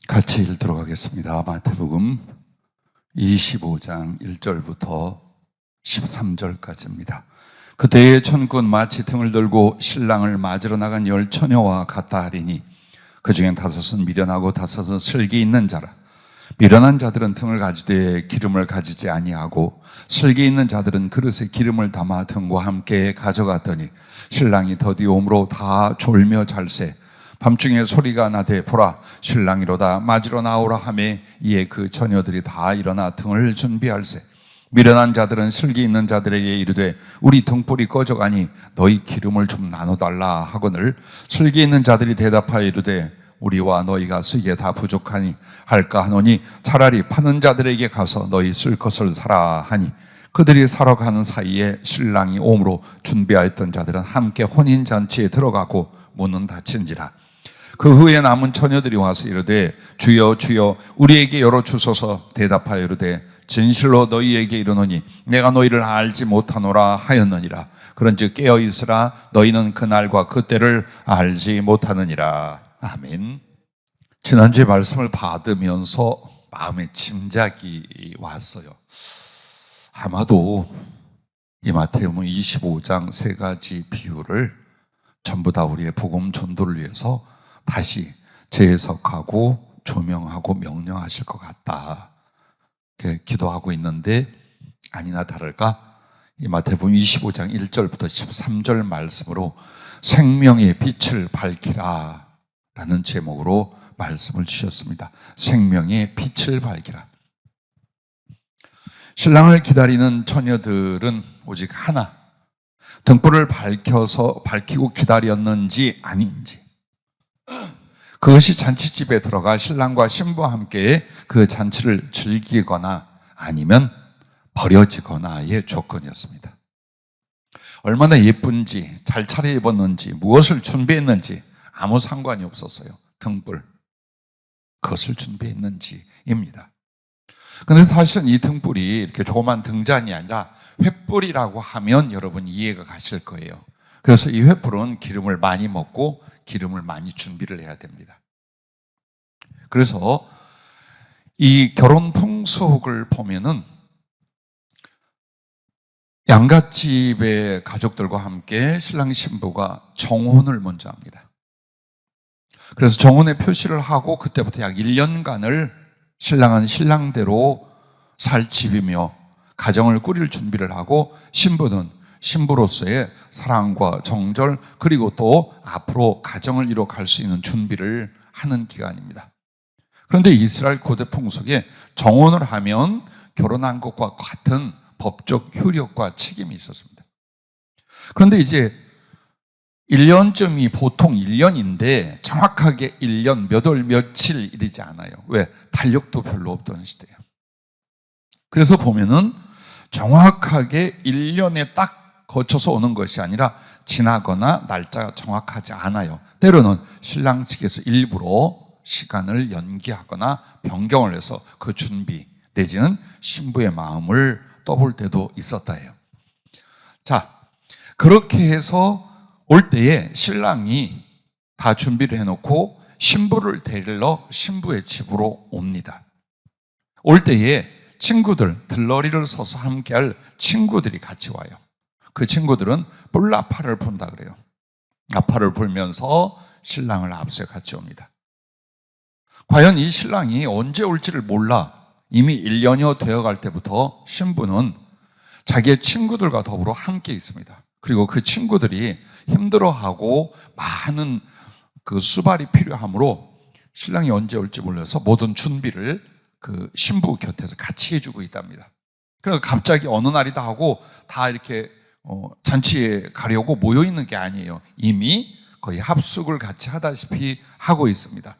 같이 읽도록 하겠습니다. 마태복음 25장 1절부터 13절까지입니다. 그때의 천군 마치 등을 들고 신랑을 맞으러 나간 10처녀와 같다 하리니 그 중엔 5은 미련하고 5은 슬기 있는 자라. 미련한 자들은 등을 가지되 기름을 가지지 아니하고 슬기 있는 자들은 그릇에 기름을 담아 등과 함께 가져갔더니 신랑이 더디 오므로 다 졸며 잘세. 밤중에 소리가 나되 보라 신랑이로다 맞으러 나오라 하매 이에 그 처녀들이 다 일어나 등을 준비할세. 미련한 자들은 슬기 있는 자들에게 이르되 우리 등불이 꺼져가니 너희 기름을 좀 나눠달라 하거늘 슬기 있는 자들이 대답하여 이르되 우리와 너희가 쓰기에 다 부족하니 할까 하노니 차라리 파는 자들에게 가서 너희 쓸 것을 사라 하니 그들이 사러 가는 사이에 신랑이 오므로 준비하였던 자들은 함께 혼인잔치에 들어가고 문은 닫힌지라. 그 후에 남은 처녀들이 와서 이르되 주여 주여 우리에게 열어주소서. 대답하여 이르되 진실로 너희에게 이르노니 내가 너희를 알지 못하노라 하였느니라. 그런즉 깨어있으라. 너희는 그날과 그때를 알지 못하느니라. 아멘. 지난주에 말씀을 받으면서 마음에 짐작이 왔어요. 아마도 이 마태복음 25장 3가지 비유를 전부 다 우리의 복음 전도를 위해서 다시 재해석하고 조명하고 명령하실 것 같다 이렇게 기도하고 있는데, 아니나 다를까 이 마태복음 25장 1절부터 13절 말씀으로 생명의 빛을 밝히라 라는 제목으로 말씀을 주셨습니다. 생명의 빛을 밝히라. 신랑을 기다리는 처녀들은 오직 하나, 등불을 밝히고 기다렸는지 아닌지, 그것이 잔치집에 들어가 신랑과 신부와 함께 그 잔치를 즐기거나 아니면 버려지거나의 조건이었습니다. 얼마나 예쁜지, 잘 차려입었는지, 무엇을 준비했는지 아무 상관이 없었어요. 등불, 그것을 준비했는지입니다. 그런데 사실은 이 등불이 이렇게 조그만 등잔이 아니라 횃불이라고 하면 여러분 이해가 가실 거예요. 그래서 이 횃불은 기름을 많이 먹고 기름을 많이 준비를 해야 됩니다. 그래서 이 결혼 풍속을 보면은 양갓집의 가족들과 함께 신랑 신부가 정혼을 먼저 합니다. 그래서 정혼의 표시를 하고 그때부터 약 1년간을 신랑은 신랑대로 살 집이며 가정을 꾸릴 준비를 하고 신부는 신부로서의 사랑과 정절 그리고 또 앞으로 가정을 이뤄갈 수 있는 준비를 하는 기간입니다. 그런데 이스라엘 고대 풍속에 정혼을 하면 결혼한 것과 같은 법적 효력과 책임이 있었습니다. 그런데 이제 1년쯤이 보통 1년인데 정확하게 1년 몇 월 며칠 이르지 않아요. 왜? 달력도 별로 없던 시대예요. 그래서 보면은 정확하게 1년에 딱 거쳐서 오는 것이 아니라 지나거나 날짜가 정확하지 않아요. 때로는 신랑 측에서 일부러 시간을 연기하거나 변경을 해서 그 준비 내지는 신부의 마음을 떠볼 때도 있었다 해요. 자, 그렇게 해서 올 때에 신랑이 다 준비를 해놓고 신부를 데리러 신부의 집으로 옵니다. 올 때에 친구들, 들러리를 서서 함께할 친구들이 같이 와요. 그 친구들은 뿔나파를 분다 그래요. 나파를 불면서 신랑을 앞서 같이 옵니다. 과연 이 신랑이 언제 올지를 몰라 이미 1년여 되어갈 때부터 신부는 자기의 친구들과 더불어 함께 있습니다. 그리고 그 친구들이 힘들어하고 많은 그 수발이 필요하므로 신랑이 언제 올지 몰라서 모든 준비를 그 신부 곁에서 같이 해주고 있답니다. 그러니까 갑자기 어느 날이다 하고 다 이렇게 잔치에 가려고 모여있는 게 아니에요. 이미 거의 합숙을 같이 하다시피 하고 있습니다.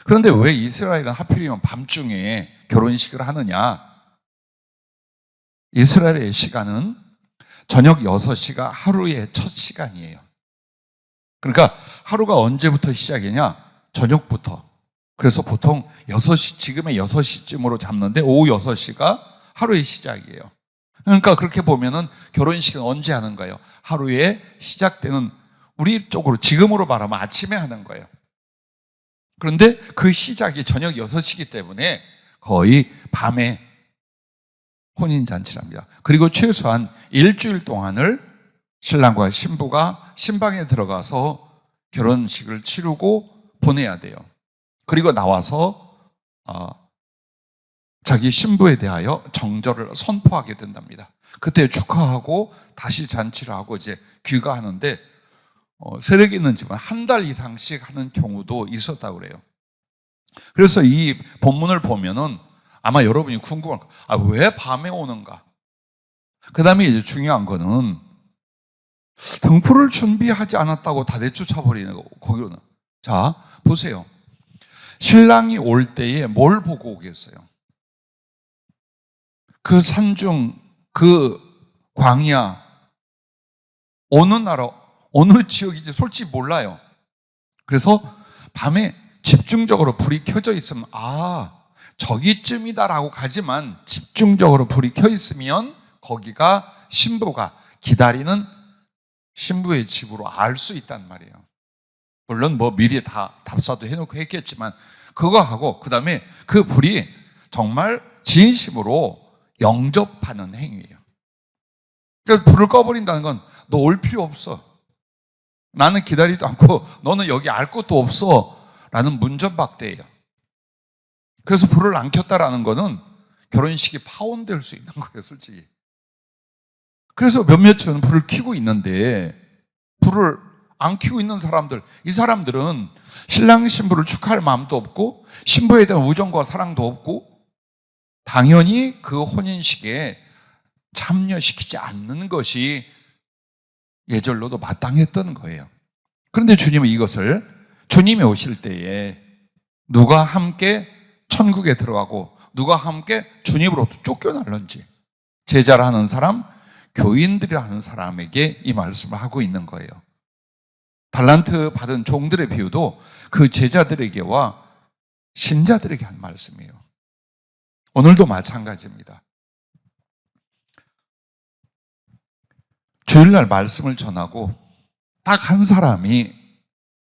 그런데 왜 이스라엘은 하필이면 밤중에 결혼식을 하느냐? 이스라엘의 시간은 저녁 6시가 하루의 첫 시간이에요. 그러니까 하루가 언제부터 시작이냐? 저녁부터. 그래서 보통 6시, 지금의 6시쯤으로 잡는데 오후 6시가 하루의 시작이에요. 그러니까 그렇게 보면은 결혼식은 언제 하는 거예요? 하루에 시작되는, 우리 쪽으로 지금으로 말하면 아침에 하는 거예요. 그런데 그 시작이 저녁 6시이기 때문에 거의 밤에 혼인잔치를 합니다. 그리고 최소한 일주일 동안을 신랑과 신부가 신방에 들어가서 결혼식을 치르고 보내야 돼요. 그리고 나와서 자기 신부에 대하여 정절을 선포하게 된답니다. 그때 축하하고 다시 잔치를 하고 이제 귀가하는데 세력이 있는 집은 한 달 이상씩 하는 경우도 있었다고 그래요. 그래서 이 본문을 보면은 아마 여러분이 궁금할 거예요. 왜 밤에 오는가? 그 다음에 이제 중요한 거는 등불을 준비하지 않았다고 다 내쫓아버리는 거, 거기로는. 자, 보세요. 신랑이 올 때에 뭘 보고 오겠어요? 그 산중, 그 광야, 어느 나라, 어느 지역인지 솔직히 몰라요. 그래서 밤에 집중적으로 불이 켜져 있으면, 저기쯤이다라고 가지만 집중적으로 불이 켜 있으면 거기가 신부가 기다리는 신부의 집으로 알 수 있단 말이에요. 물론 미리 다 답사도 해놓고 했겠지만 그거하고 그 다음에 그 불이 정말 진심으로 영접하는 행위예요. 그러니까 불을 꺼버린다는 건 너 올 필요 없어. 나는 기다리지도 않고 너는 여기 알 것도 없어. 라는 문전박대예요. 그래서 불을 안 켰다라는 거는 결혼식이 파혼될 수 있는 거예요, 솔직히. 그래서 몇몇은 불을 켜고 있는데 불을 안 켜고 있는 사람들, 이 사람들은 신랑 신부를 축하할 마음도 없고 신부에 대한 우정과 사랑도 없고 당연히 그 혼인식에 참여시키지 않는 것이 예절로도 마땅했던 거예요. 그런데 주님은 이것을 주님이 오실 때에 누가 함께 천국에 들어가고 누가 함께 주님으로부터 쫓겨날는지 제자를 하는 사람, 교인들이라 하는 사람에게 이 말씀을 하고 있는 거예요. 달란트 받은 종들의 비유도 그 제자들에게와 신자들에게 한 말씀이에요. 오늘도 마찬가지입니다. 주일날 말씀을 전하고 딱 한 사람이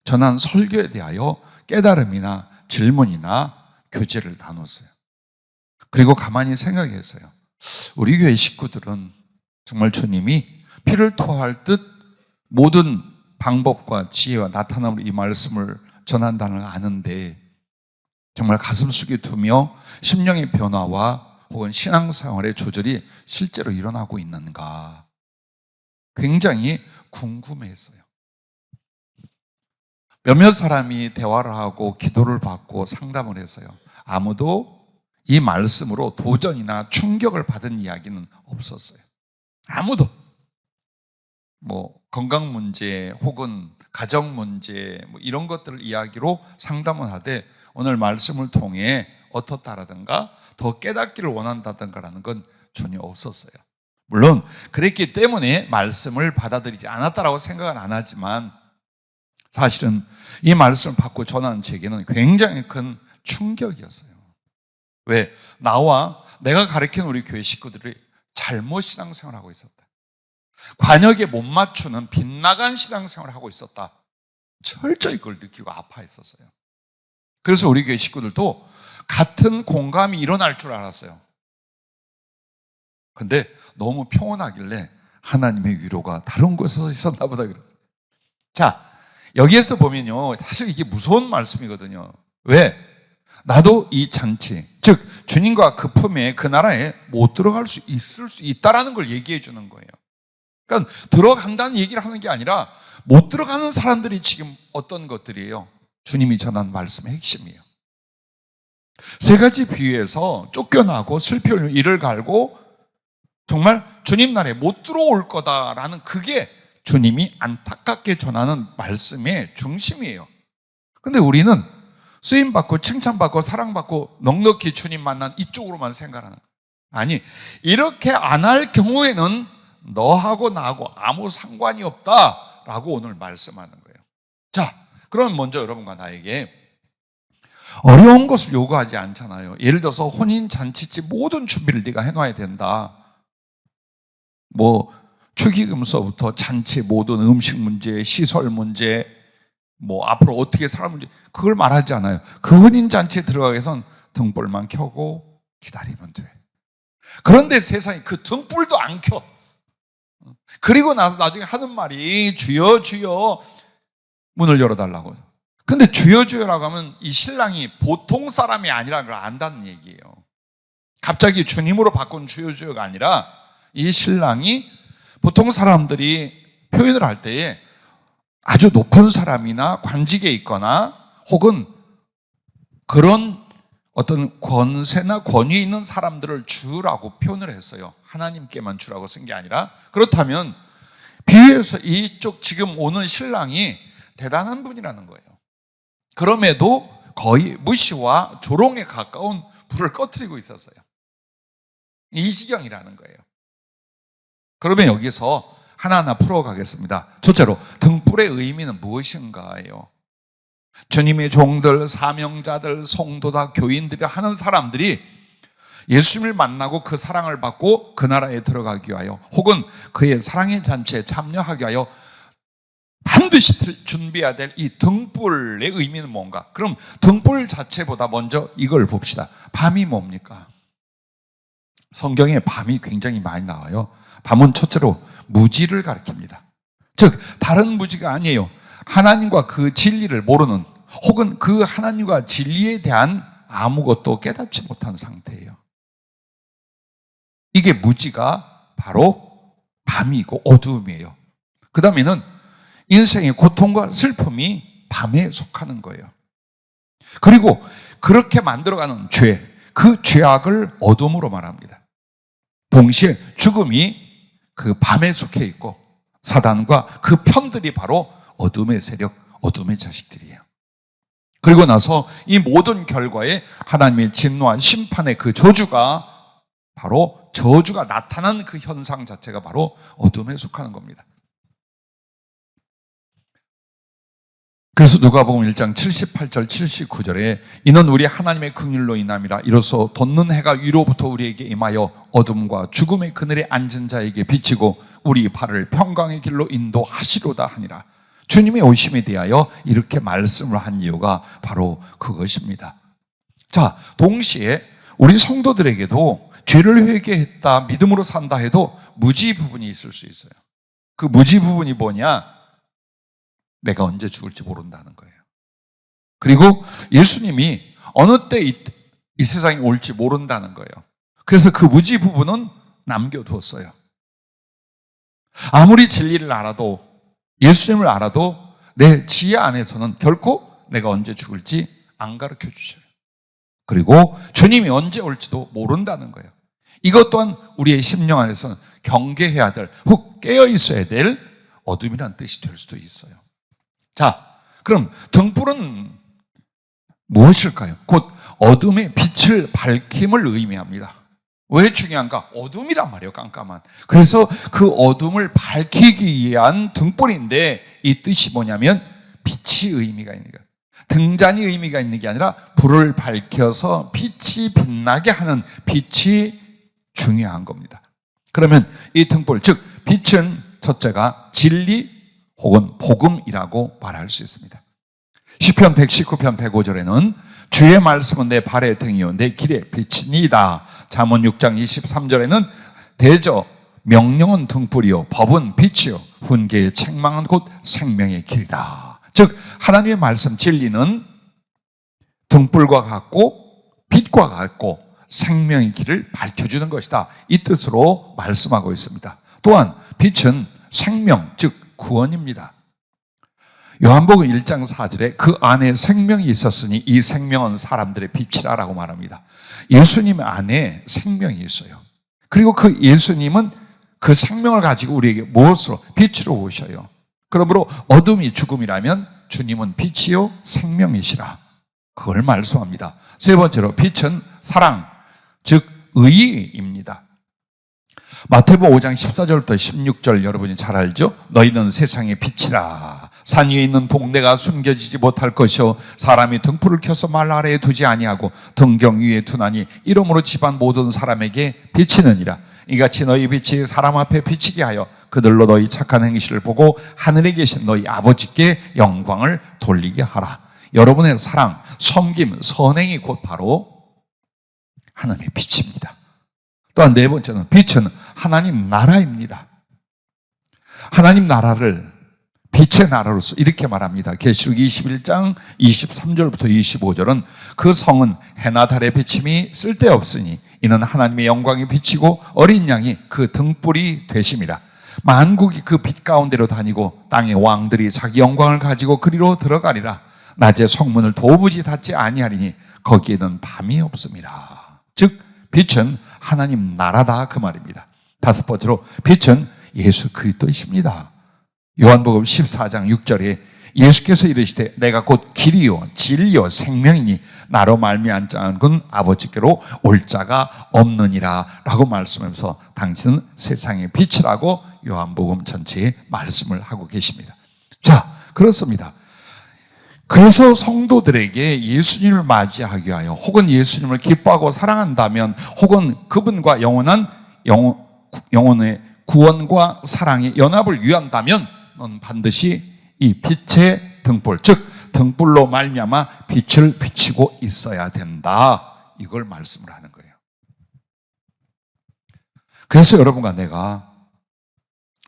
전한 설교에 대하여 깨달음이나 질문이나 교제를 나눴어요. 그리고 가만히 생각했어요. 우리 교회 식구들은 정말 주님이 피를 토할 듯 모든 방법과 지혜와 나타남으로 이 말씀을 전한다는 걸 아는데 정말 가슴속에 두며 심령의 변화와 혹은 신앙생활의 조절이 실제로 일어나고 있는가 굉장히 궁금했어요. 몇몇 사람이 대화를 하고 기도를 받고 상담을 했어요. 아무도 이 말씀으로 도전이나 충격을 받은 이야기는 없었어요. 아무도. 건강 문제 혹은 가정 문제 이런 것들을 이야기로 상담을 하되 오늘 말씀을 통해 어떻다라든가 더 깨닫기를 원한다든가라는 건 전혀 없었어요. 물론 그랬기 때문에 말씀을 받아들이지 않았다라고 생각은 안 하지만 사실은 이 말씀을 받고 전하는 제게는 굉장히 큰 충격이었어요. 왜? 나와 내가 가르치는 우리 교회 식구들이 잘못 신앙생활을 하고 있었다. 관역에 못 맞추는 빗나간 신앙생활을 하고 있었다. 철저히 그걸 느끼고 아파했었어요. 그래서 우리 교회 식구들도 같은 공감이 일어날 줄 알았어요. 근데 너무 평온하길래 하나님의 위로가 다른 곳에서 있었나 보다 그랬어요. 자, 여기에서 보면요, 사실 이게 무서운 말씀이거든요. 왜? 나도 이 잔치, 즉 주님과 그 품에 그 나라에 못 들어갈 수 있을 수 있다라는 걸 얘기해 주는 거예요. 그러니까 들어간다는 얘기를 하는 게 아니라 못 들어가는 사람들이 지금 어떤 것들이에요? 주님이 전한 말씀의 핵심이에요. 세 가지 비유에서 쫓겨나고 슬피 흘리며 이를 갈고 정말 주님 나라에 못 들어올 거다라는 그게 주님이 안타깝게 전하는 말씀의 중심이에요. 근데 우리는 쓰임받고 칭찬받고 사랑받고 넉넉히 주님 만난 이쪽으로만 생각하는 거예요. 아니, 이렇게 안 할 경우에는 너하고 나하고 아무 상관이 없다라고 오늘 말씀하는 거예요. 자, 그럼 먼저 여러분과 나에게 어려운 것을 요구하지 않잖아요. 예를 들어서 혼인잔치집 모든 준비를 네가 해놔야 된다. 축의금서부터 잔치 모든 음식 문제, 시설 문제, 앞으로 어떻게 살았는지 그걸 말하지 않아요. 그 혼인잔치에 들어가기 위해선 등불만 켜고 기다리면 돼. 그런데 세상에 그 등불도 안 켜. 그리고 나서 나중에 하는 말이 주여 주여 문을 열어달라고. 근데 주여 주여라고 하면 이 신랑이 보통 사람이 아니라는 걸 안다는 얘기예요. 갑자기 주님으로 바꾼 주여 주여가 아니라 이 신랑이 보통 사람들이 표현을 할 때에 아주 높은 사람이나 관직에 있거나 혹은 그런 어떤 권세나 권위 있는 사람들을 주라고 표현을 했어요. 하나님께만 주라고 쓴 게 아니라. 그렇다면 비유해서 이쪽 지금 오는 신랑이 대단한 분이라는 거예요. 그럼에도 거의 무시와 조롱에 가까운 불을 꺼뜨리고 있었어요. 이 지경이라는 거예요. 그러면 여기서 하나하나 풀어가겠습니다. 첫째로 등불의 의미는 무엇인가요? 주님의 종들, 사명자들, 성도다, 교인들이 하는 사람들이 예수님을 만나고 그 사랑을 받고 그 나라에 들어가기 위하여 혹은 그의 사랑의 잔치에 참여하기 위하여 반드시 준비해야 될 이 등불의 의미는 뭔가? 그럼 등불 자체보다 먼저 이걸 봅시다. 밤이 뭡니까? 성경에 밤이 굉장히 많이 나와요. 밤은 첫째로 무지를 가리킵니다. 즉 다른 무지가 아니에요. 하나님과 그 진리를 모르는 혹은 그 하나님과 진리에 대한 아무것도 깨닫지 못한 상태예요. 이게 무지가 바로 밤이고 어두움이에요. 그 다음에는 인생의 고통과 슬픔이 밤에 속하는 거예요. 그리고 그렇게 만들어가는 죄, 그 죄악을 어둠으로 말합니다. 동시에 죽음이 그 밤에 속해 있고 사단과 그 편들이 바로 어둠의 세력, 어둠의 자식들이에요. 그리고 나서 이 모든 결과에 하나님의 진노와 심판의 그 저주가 바로 저주가 나타난 그 현상 자체가 바로 어둠에 속하는 겁니다. 그래서 누가복음 1장 78절 79절에 이는 우리 하나님의 긍휼로 인함이라 이로써 돋는 해가 위로부터 우리에게 임하여 어둠과 죽음의 그늘에 앉은 자에게 비치고 우리 발을 평강의 길로 인도하시로다 하니라. 주님의 오심에 대하여 이렇게 말씀을 한 이유가 바로 그것입니다. 자, 동시에 우리 성도들에게도 죄를 회개했다, 믿음으로 산다 해도 무지 부분이 있을 수 있어요. 그 무지 부분이 뭐냐? 내가 언제 죽을지 모른다는 거예요. 그리고 예수님이 어느 때 이 세상에 올지 모른다는 거예요. 그래서 그 무지 부분은 남겨두었어요. 아무리 진리를 알아도 예수님을 알아도 내 지혜 안에서는 결코 내가 언제 죽을지 안 가르쳐 주셔요. 그리고 주님이 언제 올지도 모른다는 거예요. 이것 또한 우리의 심령 안에서는 경계해야 될, 훅 깨어 있어야 될 어둠이란 뜻이 될 수도 있어요. 자, 그럼 등불은 무엇일까요? 곧 어둠의 빛을 밝힘을 의미합니다. 왜 중요한가? 어둠이란 말이에요, 깜깜한. 그래서 그 어둠을 밝히기 위한 등불인데 이 뜻이 뭐냐면 빛이 의미가 있는 거예요. 등잔이 의미가 있는 게 아니라 불을 밝혀서 빛이 빛나게 하는 빛이 중요한 겁니다. 그러면 이 등불, 즉 빛은 첫째가 진리 혹은 복음이라고 말할 수 있습니다. 시편 119편 105절에는 주의 말씀은 내 발의 등이요 내 길의 빛이니이다. 잠언 6장 23절에는 대저 명령은 등불이요 법은 빛이요 훈계의 책망은 곧 생명의 길이다. 즉 하나님의 말씀 진리는 등불과 같고 빛과 같고 생명의 길을 밝혀주는 것이다. 이 뜻으로 말씀하고 있습니다. 또한 빛은 생명, 즉 구원입니다. 요한복음 1장 4절에 그 안에 생명이 있었으니 이 생명은 사람들의 빛이라고 말합니다. 예수님 안에 생명이 있어요. 그리고 그 예수님은 그 생명을 가지고 우리에게 무엇으로? 빛으로 오셔요. 그러므로 어둠이 죽음이라면 주님은 빛이요 생명이시라. 그걸 말씀합니다. 세 번째로 빛은 사랑, 즉 의입니다. 마태복음 5장 14절부터 16절 여러분이 잘 알죠? 너희는 세상의 빛이라. 산 위에 있는 동네가 숨겨지지 못할 것이요 사람이 등불을 켜서 말 아래에 두지 아니하고 등경 위에 두나니 이러므로 집안 모든 사람에게 비치느니라. 이같이 너희 빛이 사람 앞에 비치게 하여 그들로 너희 착한 행실을 보고 하늘에 계신 너희 아버지께 영광을 돌리게 하라. 여러분의 사랑, 섬김, 선행이 곧 바로 하나님의 빛입니다. 또한 네 번째는 빛은 하나님 나라입니다. 하나님 나라를 빛의 나라로서 이렇게 말합니다. 계시록 21장 23절부터 25절은 그 성은 해나 달의 비침이 쓸데없으니 이는 하나님의 영광이 비치고 어린 양이 그 등불이 되심이라. 만국이 그 빛 가운데로 다니고 땅의 왕들이 자기 영광을 가지고 그리로 들어가리라. 낮에 성문을 도무지 닫지 아니하리니 거기에는 밤이 없음이라. 즉 빛은 하나님 나라다 그 말입니다. 다섯 번째로 빛은 예수 그리스도이십니다. 요한복음 14장 6절에 예수께서 이르시되 내가 곧 길이요 진리요 생명이니 나로 말미암지 않고는 아버지께로 올 자가 없느니라 라고 말씀하면서 당신은 세상의 빛이라고 요한복음 전체에 말씀을 하고 계십니다. 자, 그렇습니다. 그래서 성도들에게 예수님을 맞이하기 위하여 혹은 예수님을 기뻐하고 사랑한다면 혹은 그분과 영혼의 구원과 사랑의 연합을 위한다면 넌 반드시 이 빛의 등불, 즉 등불로 말미암아 빛을 비치고 있어야 된다. 이걸 말씀을 하는 거예요. 그래서 여러분과 내가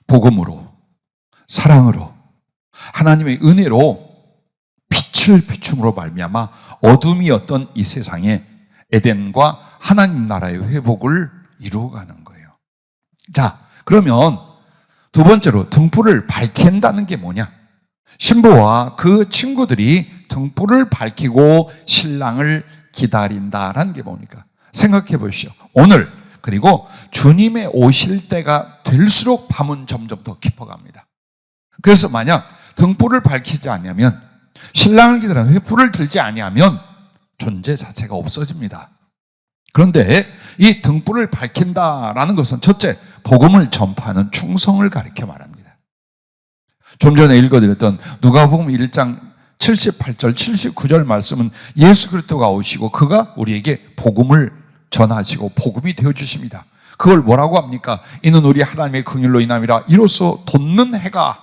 복음으로, 사랑으로, 하나님의 은혜로 빛을 비춤으로 말미암아 어둠이었던 이 세상에 에덴과 하나님 나라의 회복을 이루어가는 거예요. 자, 그러면 두 번째로 등불을 밝힌다는 게 뭐냐? 신부와 그 친구들이 등불을 밝히고 신랑을 기다린다라는 게 뭡니까? 생각해 보시오. 오늘 그리고 주님의 오실 때가 될수록 밤은 점점 더 깊어갑니다. 그래서 만약 등불을 밝히지 않으면 신랑을 기다리는 횃불을 들지 아니하면 존재 자체가 없어집니다. 그런데 이 등불을 밝힌다라는 것은 첫째, 복음을 전파하는 충성을 가리켜 말합니다. 좀 전에 읽어드렸던 누가복음 1장 78절, 79절 말씀은 예수 그리스도가 오시고 그가 우리에게 복음을 전하시고 복음이 되어주십니다. 그걸 뭐라고 합니까? 이는 우리 하나님의 긍휼로 인함이라. 이로써 돋는 해가,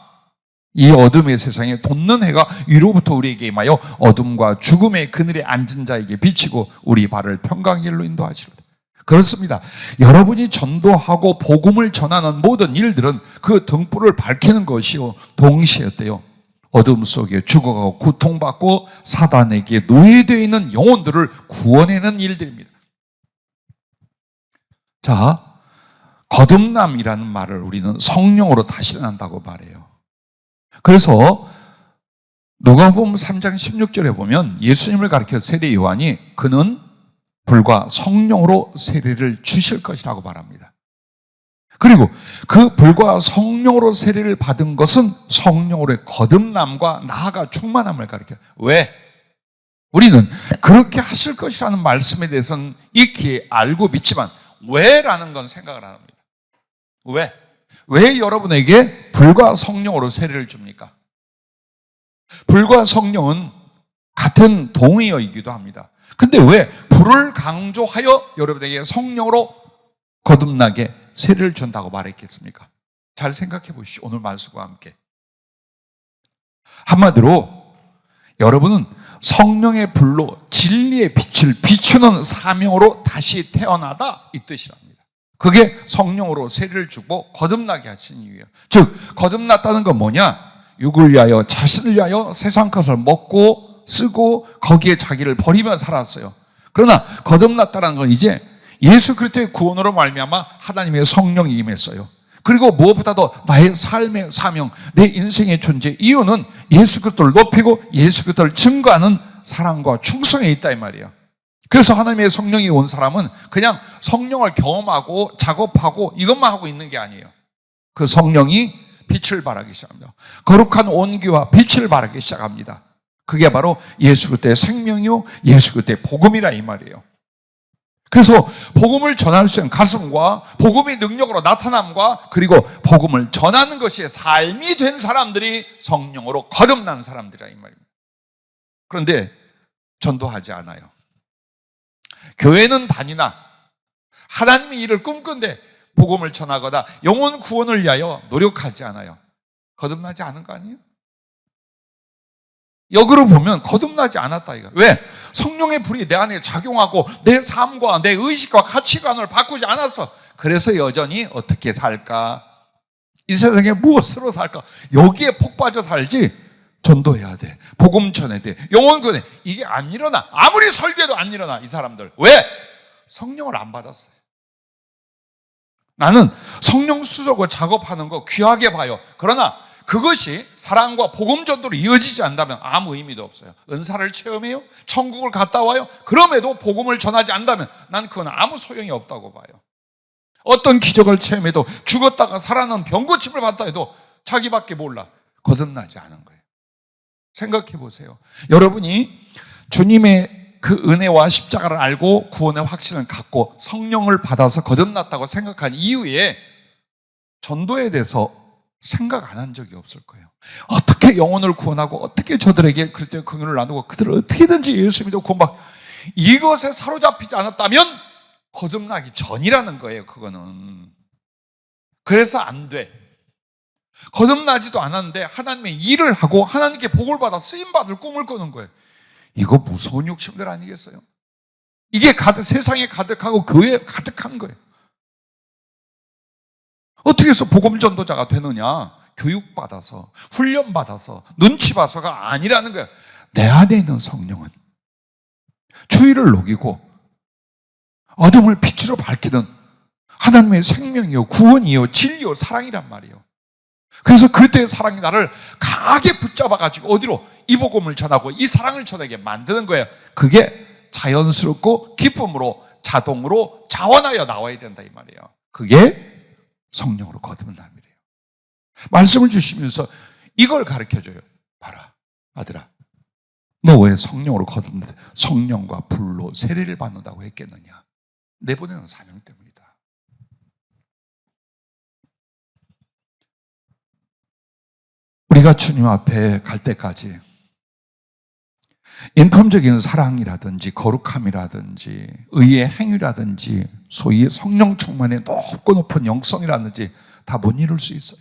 이 어둠의 세상에 돋는 해가 위로부터 우리에게 임하여 어둠과 죽음의 그늘에 앉은 자에게 비치고 우리 발을 평강의 길로 인도하시리로다. 그렇습니다. 여러분이 전도하고 복음을 전하는 모든 일들은 그 등불을 밝히는 것이요 동시에 어때요? 어둠 속에 죽어가고 고통받고 사단에게 노예되어 있는 영혼들을 구원해내는 일들입니다. 자, 거듭남이라는 말을 우리는 성령으로 다시 난다고 말해요. 그래서 누가복음 3장 16절에 보면 예수님을 가리켜 세례 요한이 그는 불과 성령으로 세례를 주실 것이라고 말합니다. 그리고 그 불과 성령으로 세례를 받은 것은 성령으로의 거듭남과 나아가 충만함을 가리켜요. 왜? 우리는 그렇게 하실 것이라는 말씀에 대해서는 익히 알고 믿지만 왜라는 건 생각을 안 합니다. 왜? 왜 여러분에게 불과 성령으로 세례를 줍니까? 불과 성령은 같은 동의어이기도 합니다. 근데 왜 불을 강조하여 여러분에게 성령으로 거듭나게 세례를 준다고 말했겠습니까? 잘 생각해 보시죠. 오늘 말씀과 함께. 한마디로 여러분은 성령의 불로 진리의 빛을 비추는 사명으로 다시 태어나다 이 뜻이랍니다. 그게 성령으로 세례를 주고 거듭나게 하신 이유예요. 즉 거듭났다는 건 뭐냐? 육을 위하여 자신을 위하여 세상 것을 먹고 쓰고 거기에 자기를 버리며 살았어요. 그러나 거듭났다는 건 이제 예수 그리스도의 구원으로 말미암아 하나님의 성령이 임했어요. 그리고 무엇보다도 나의 삶의 사명, 내 인생의 존재 이유는 예수 그리스도를 높이고 예수 그리스도를 증거하는 사랑과 충성에 있다 이 말이에요. 그래서 하나님의 성령이 온 사람은 그냥 성령을 경험하고 작업하고 이것만 하고 있는 게 아니에요. 그 성령이 빛을 발하기 시작합니다. 거룩한 온기와 빛을 발하기 시작합니다. 그게 바로 예수 그리스도의 생명이요 예수 그리스도의 복음이라 이 말이에요. 그래서 복음을 전할 수 있는 가슴과 복음의 능력으로 나타남과 그리고 복음을 전하는 것이 삶이 된 사람들이 성령으로 거듭난 사람들이라 이 말입니다. 그런데 전도하지 않아요. 교회는 다니나 하나님의 일을 꿈꾼데 복음을 전하거나 영혼 구원을 위하여 노력하지 않아요. 거듭나지 않은 거 아니에요? 역으로 보면 거듭나지 않았다 이거. 왜? 성령의 불이 내 안에 작용하고 내 삶과 내 의식과 가치관을 바꾸지 않았어. 그래서 여전히 어떻게 살까? 이 세상에 무엇으로 살까? 여기에 폭 빠져 살지. 전도해야 돼. 복음 전해야 돼. 영혼 구원해. 이게 안 일어나. 아무리 설교해도 안 일어나. 이 사람들. 왜? 성령을 안 받았어요. 나는 성령 수속을 작업하는 거 귀하게 봐요. 그러나 그것이 사랑과 복음 전도로 이어지지 않는다면 아무 의미도 없어요. 은사를 체험해요. 천국을 갔다 와요. 그럼에도 복음을 전하지 않는다면 난 그건 아무 소용이 없다고 봐요. 어떤 기적을 체험해도 죽었다가 살아난 병고침을 받다 해도 자기밖에 몰라. 거듭나지 않은 거예요. 생각해 보세요. 여러분이 주님의 그 은혜와 십자가를 알고 구원의 확신을 갖고 성령을 받아서 거듭났다고 생각한 이후에 전도에 대해서 생각 안 한 적이 없을 거예요. 어떻게 영혼을 구원하고 어떻게 저들에게 그때 긍휼을 나누고 그들을 어떻게든지 예수 믿고 구원받고 이것에 사로잡히지 않았다면 거듭나기 전이라는 거예요. 그거는. 그래서 안 돼. 거듭나지도 않았는데 하나님의 일을 하고 하나님께 복을 받아 쓰임받을 꿈을 꾸는 거예요. 이거 무서운 욕심들 아니겠어요? 이게 세상에 가득하고 교회에 가득한 거예요. 어떻게 해서 복음 전도자가 되느냐? 교육받아서 훈련받아서 눈치 봐서가 아니라는 거예요. 내 안에 있는 성령은 주의를 녹이고 어둠을 빛으로 밝히는 하나님의 생명이요 구원이요 진리요 사랑이란 말이에요. 그래서 그때의 사랑이 나를 강하게 붙잡아가지고 어디로? 이 복음을 전하고 이 사랑을 전하게 만드는 거예요. 그게 자연스럽고 기쁨으로 자동으로 자원하여 나와야 된다 이 말이에요. 그게 성령으로 거듭남이래요. 말씀을 주시면서 이걸 가르쳐줘요. 봐라 아들아, 너 왜 성령으로 거듭나? 성령과 불로 세례를 받는다고 했겠느냐? 내보내는 사명 때문이다. 우리가 주님 앞에 갈 때까지 인품적인 사랑이라든지 거룩함이라든지 의의 행위라든지 소위 성령 충만의 높고 높은 영성이라든지 다 못 이룰 수 있어요.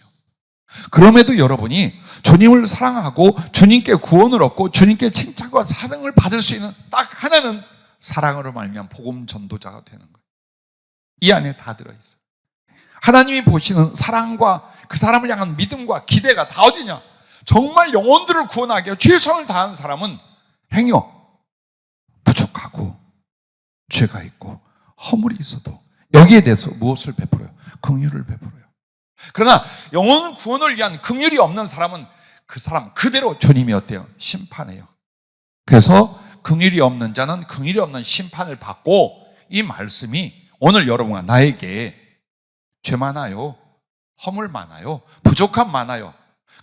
그럼에도 여러분이 주님을 사랑하고 주님께 구원을 얻고 주님께 칭찬과 사랑을 받을 수 있는 딱 하나는 사랑으로 말미암아 복음 전도자가 되는 거예요. 이 안에 다 들어있어요. 하나님이 보시는 사랑과 그 사람을 향한 믿음과 기대가 다 어디냐? 정말 영혼들을 구원하기 위해 최선을 다하는 사람은 행여 부족하고 죄가 있고 허물이 있어도 여기에 대해서 무엇을 베풀어요? 긍휼을 베풀어요. 그러나 영혼 구원을 위한 긍휼이 없는 사람은 그 사람 그대로 주님이 어때요? 심판해요. 그래서 긍휼이 없는 자는 긍휼이 없는 심판을 받고 이 말씀이 오늘 여러분과 나에게 죄 많아요. 허물 많아요. 부족함 많아요.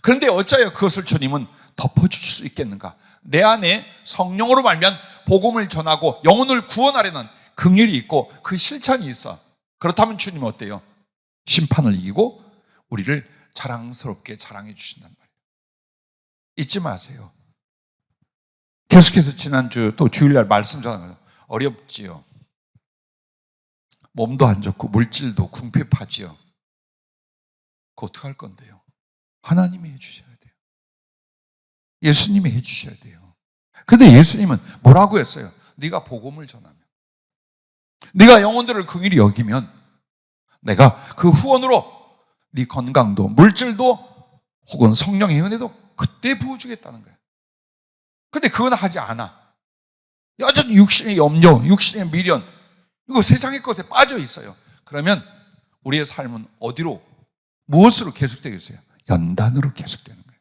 그런데 어찌하여 그것을 주님은 덮어주실 수 있겠는가? 내 안에 성령으로 말면 복음을 전하고 영혼을 구원하려는 긍휼이 있고 그 실천이 있어. 그렇다면 주님은 어때요? 심판을 이기고 우리를 자랑스럽게 자랑해 주신단 말이에요. 잊지 마세요. 계속해서 지난주 또 주일날 말씀 전하는 어렵지요. 몸도 안 좋고 물질도 궁핍하지요. 그거 어떻게 할 건데요? 하나님이 해주셔야 돼요. 예수님이 해주셔야 돼요. 근데 예수님은 뭐라고 했어요? 네가 복음을 전하면, 네가 영혼들을 긍휼히 여기면 내가 그 후원으로 네 건강도 물질도 혹은 성령의 은혜도 그때 부어주겠다는 거예요. 근데 그건 하지 않아. 여전히 육신의 염려, 육신의 미련, 이거 세상의 것에 빠져 있어요. 그러면 우리의 삶은 어디로, 무엇으로 계속되겠어요? 연단으로 계속되는 거예요.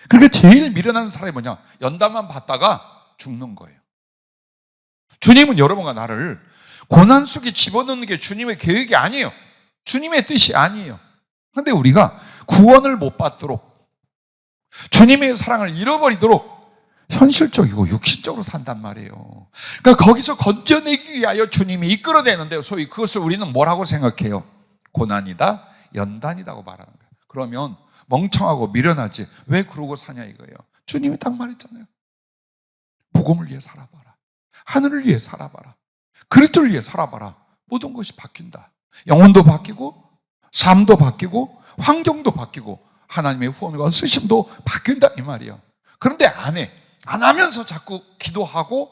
그러니까 제일 미련한 사람이 뭐냐? 연단만 받다가 죽는 거예요. 주님은 여러분과 나를 고난 속에 집어넣는 게 주님의 계획이 아니에요. 주님의 뜻이 아니에요. 그런데 우리가 구원을 못 받도록, 주님의 사랑을 잃어버리도록 현실적이고 육신적으로 산단 말이에요. 그러니까 거기서 건져내기 위하여 주님이 이끌어내는데 소위 그것을 우리는 뭐라고 생각해요? 고난이다, 연단이라고 말하는 거예요. 그러면 멍청하고 미련하지 왜 그러고 사냐 이거예요. 주님이 딱 말했잖아요. 복음을 위해 살아봐라. 하늘을 위해 살아봐라. 그리스도를 위해 살아봐라. 모든 것이 바뀐다. 영혼도 바뀌고 삶도 바뀌고 환경도 바뀌고 하나님의 후원과 쓰심도 바뀐다 이 말이에요. 그런데 안 해. 안 하면서 자꾸 기도하고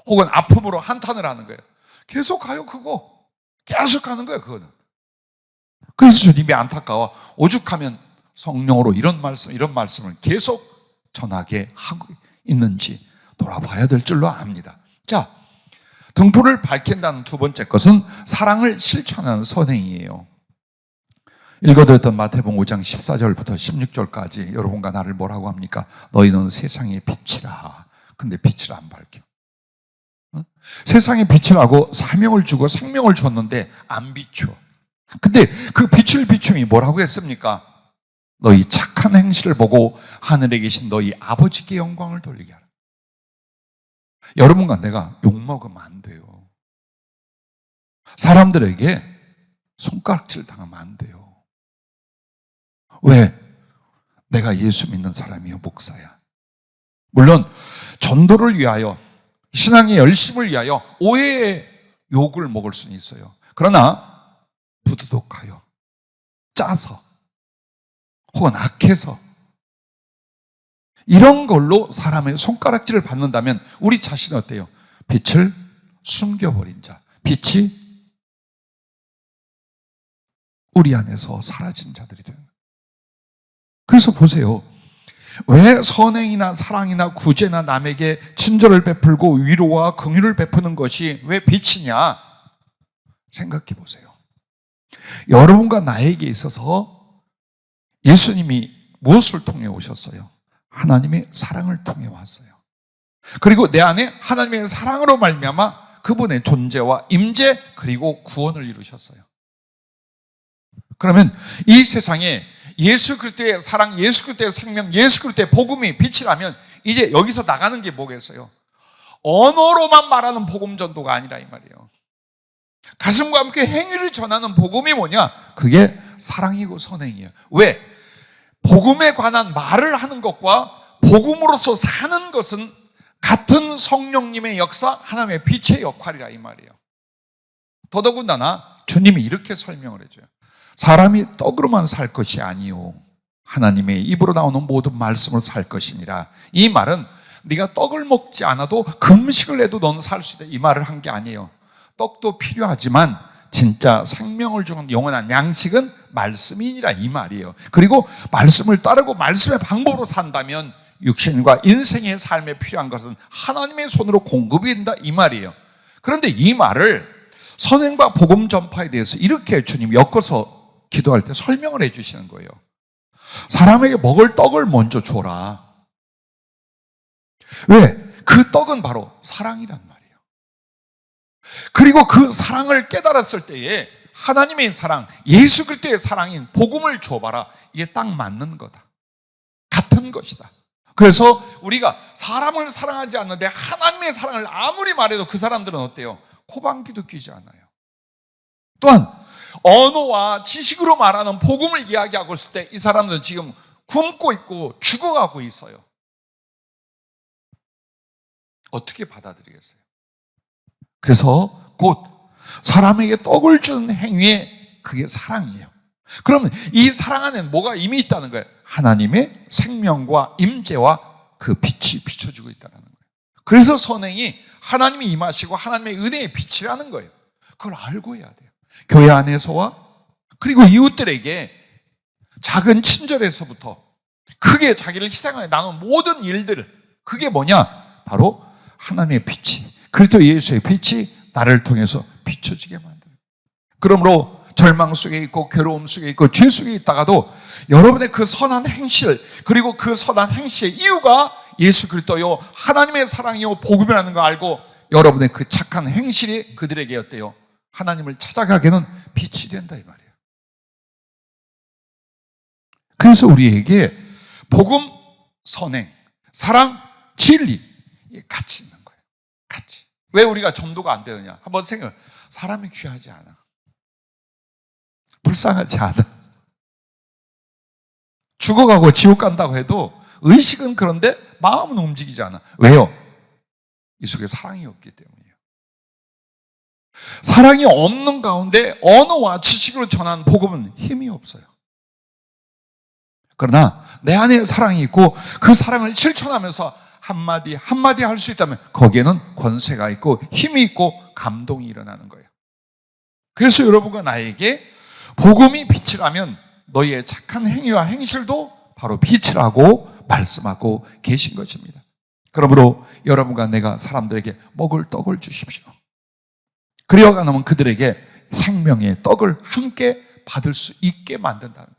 혹은 아픔으로 한탄을 하는 거예요. 계속 가요 그거. 계속 가는 거예요 그거는. 그래서 주님이 안타까워 오죽하면 성령으로 이런 말씀을 계속 전하게 하고 있는지 돌아봐야 될 줄로 압니다. 자, 등불을 밝힌다는 두 번째 것은 사랑을 실천하는 선행이에요. 읽어드렸던 마태복음 5장 14절부터 16절까지 여러분과 나를 뭐라고 합니까? 너희는 세상의 빛이라. 근데 빛을 안 밝혀. 세상에 빛을 하고 사명을 주고 생명을 줬는데 안 비춰. 근데 그 빛을 비춤이 뭐라고 했습니까? 너희 착한 행실을 보고 하늘에 계신 너희 아버지께 영광을 돌리게 하라. 여러분과 내가 욕먹으면 안 돼요. 사람들에게 손가락질 당하면 안 돼요. 왜? 내가 예수 믿는 사람이요, 목사야. 물론 전도를 위하여 신앙의 열심을 위하여 오해의 욕을 먹을 수는 있어요. 그러나 부도덕하여 짜서 혹은 악해서 이런 걸로 사람의 손가락질을 받는다면 우리 자신은 어때요? 빛을 숨겨버린 자, 빛이 우리 안에서 사라진 자들이 되는 거예요. 그래서 보세요. 왜 선행이나 사랑이나 구제나 남에게 친절을 베풀고 위로와 긍휼을 베푸는 것이 왜 빛이냐? 생각해 보세요. 여러분과 나에게 있어서 예수님이 무엇을 통해 오셨어요? 하나님의 사랑을 통해 왔어요. 그리고 내 안에 하나님의 사랑으로 말미암아 그분의 존재와 임재 그리고 구원을 이루셨어요. 그러면 이 세상에 예수 그리스도의 사랑, 예수 그리스도의 생명, 예수 그리스도의 복음이 빛이라면 이제 여기서 나가는 게 뭐겠어요? 언어로만 말하는 복음 전도가 아니라 이 말이에요. 가슴과 함께 행위를 전하는 복음이 뭐냐? 그게 사랑이고 선행이에요. 왜? 복음에 관한 말을 하는 것과 복음으로서 사는 것은 같은 성령님의 역사, 하나님의 빛의 역할이라 이 말이에요. 더더군다나 주님이 이렇게 설명을 해줘요. 사람이 떡으로만 살 것이 아니요 하나님의 입으로 나오는 모든 말씀으로 살 것이니라. 이 말은 네가 떡을 먹지 않아도 금식을 해도 넌 살 수 있다 이 말을 한 게 아니에요. 떡도 필요하지만 진짜 생명을 주는 영원한 양식은 말씀이니라 이 말이에요. 그리고 말씀을 따르고 말씀의 방법으로 산다면 육신과 인생의 삶에 필요한 것은 하나님의 손으로 공급이 된다 이 말이에요. 그런데 이 말을 선행과 복음 전파에 대해서 이렇게 주님이 엮어서 기도할 때 설명을 해 주시는 거예요. 사람에게 먹을 떡을 먼저 줘라. 왜? 그 떡은 바로 사랑이란 말이에요. 그리고 그 사랑을 깨달았을 때에 하나님의 사랑, 예수 그리스도의 사랑인 복음을 줘봐라. 이게 딱 맞는 거다. 같은 것이다. 그래서 우리가 사람을 사랑하지 않는데 하나님의 사랑을 아무리 말해도 그 사람들은 어때요? 코방귀도 뀌지 않아요. 또한 언어와 지식으로 말하는 복음을 이야기하고 있을 때 이 사람들은 지금 굶고 있고 죽어가고 있어요. 어떻게 받아들이겠어요? 그래서 곧 사람에게 떡을 주는 행위에 그게 사랑이에요. 그러면 이 사랑 안에는 뭐가 이미 있다는 거예요? 하나님의 생명과 임재와 그 빛이 비춰주고 있다는 거예요. 그래서 선행이 하나님이 임하시고 하나님의 은혜의 빛이라는 거예요. 그걸 알고 해야 돼요. 교회 안에서와 그리고 이웃들에게 작은 친절에서부터 크게 자기를 희생하여 나눈 모든 일들, 그게 뭐냐? 바로 하나님의 빛이, 그리스도 예수의 빛이 나를 통해서 비춰지게 만들어요. 그러므로 절망 속에 있고 괴로움 속에 있고 죄 속에 있다가도 여러분의 그 선한 행실, 그리고 그 선한 행실의 이유가 예수 그리스도요 하나님의 사랑이요 복음이라는 걸 알고 여러분의 그 착한 행실이 그들에게 어때요? 하나님을 찾아가게는 빛이 된다 이 말이에요. 그래서 우리에게 복음, 선행, 사랑, 진리 이게 같이 있는 거예요. 같이. 왜 우리가 전도가 안 되느냐? 한번 생각해. 사람이 귀하지 않아. 불쌍하지 않아. 죽어가고 지옥 간다고 해도 의식은 그런데 마음은 움직이지 않아. 왜요? 이 속에 사랑이 없기 때문이에요. 사랑이 없는 가운데 언어와 지식으로 전한 복음은 힘이 없어요. 그러나 내 안에 사랑이 있고 그 사랑을 실천하면서 한마디 한마디 할 수 있다면 거기에는 권세가 있고 힘이 있고 감동이 일어나는 거예요. 그래서 여러분과 나에게 복음이 빛이라면 너희의 착한 행위와 행실도 바로 빛이라고 말씀하고 계신 것입니다. 그러므로 여러분과 내가 사람들에게 먹을 떡을 주십시오. 그리어가 나면 그들에게 생명의 떡을 함께 받을 수 있게 만든다는 거예요.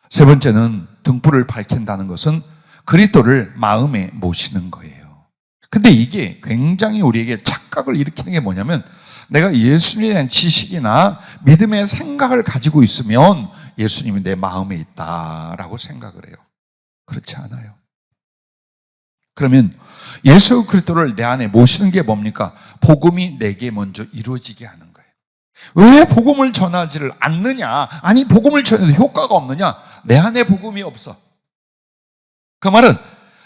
세 번째는 등불을 밝힌다는 것은 그리스도를 마음에 모시는 거예요. 근데 이게 굉장히 우리에게 착각을 일으키는 게 뭐냐면 내가 예수님에 대한 지식이나 믿음의 생각을 가지고 있으면 예수님이 내 마음에 있다라고 생각을 해요. 그렇지 않아요. 그러면 예수 그리스도를 내 안에 모시는 게 뭡니까? 복음이 내게 먼저 이루어지게 하는 거예요. 왜 복음을 전하지를 않느냐? 아니 복음을 전해도 효과가 없느냐? 내 안에 복음이 없어. 그 말은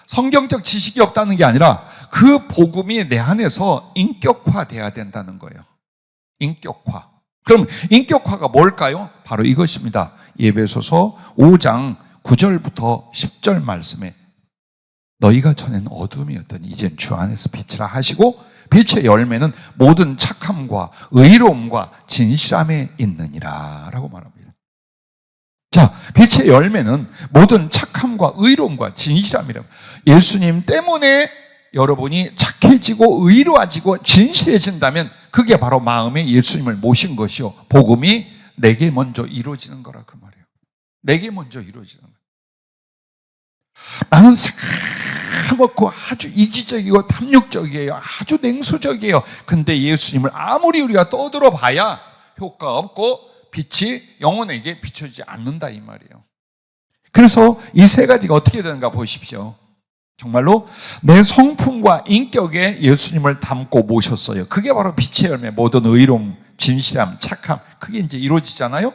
성경적 지식이 없다는 게 아니라 그 복음이 내 안에서 인격화돼야 된다는 거예요. 인격화. 그럼 인격화가 뭘까요? 바로 이것입니다. 에베소서 5장 9절부터 10절 말씀에 너희가 전에는 어둠이었더니 이젠 주 안에서 빛이라 하시고 빛의 열매는 모든 착함과 의로움과 진실함에 있느니라 라고 말합니다. 자, 빛의 열매는 모든 착함과 의로움과 진실함이라. 예수님 때문에 여러분이 착해지고 의로워지고 진실해진다면 그게 바로 마음에 예수님을 모신 것이요 복음이 내게 먼저 이루어지는 거라 그 말이에요. 내게 먼저 이루어지는 거예요. 나는 새까맣고 아주 이기적이고 탐욕적이에요. 아주 냉소적이에요. 근데 예수님을 아무리 우리가 떠들어 봐야 효과 없고 빛이 영혼에게 비춰지지 않는다 이 말이에요. 그래서 이 세 가지가 어떻게 되는가 보십시오. 정말로 내 성품과 인격에 예수님을 담고 모셨어요. 그게 바로 빛의 열매, 모든 의로움, 진실함, 착함, 그게 이제 이루어지잖아요.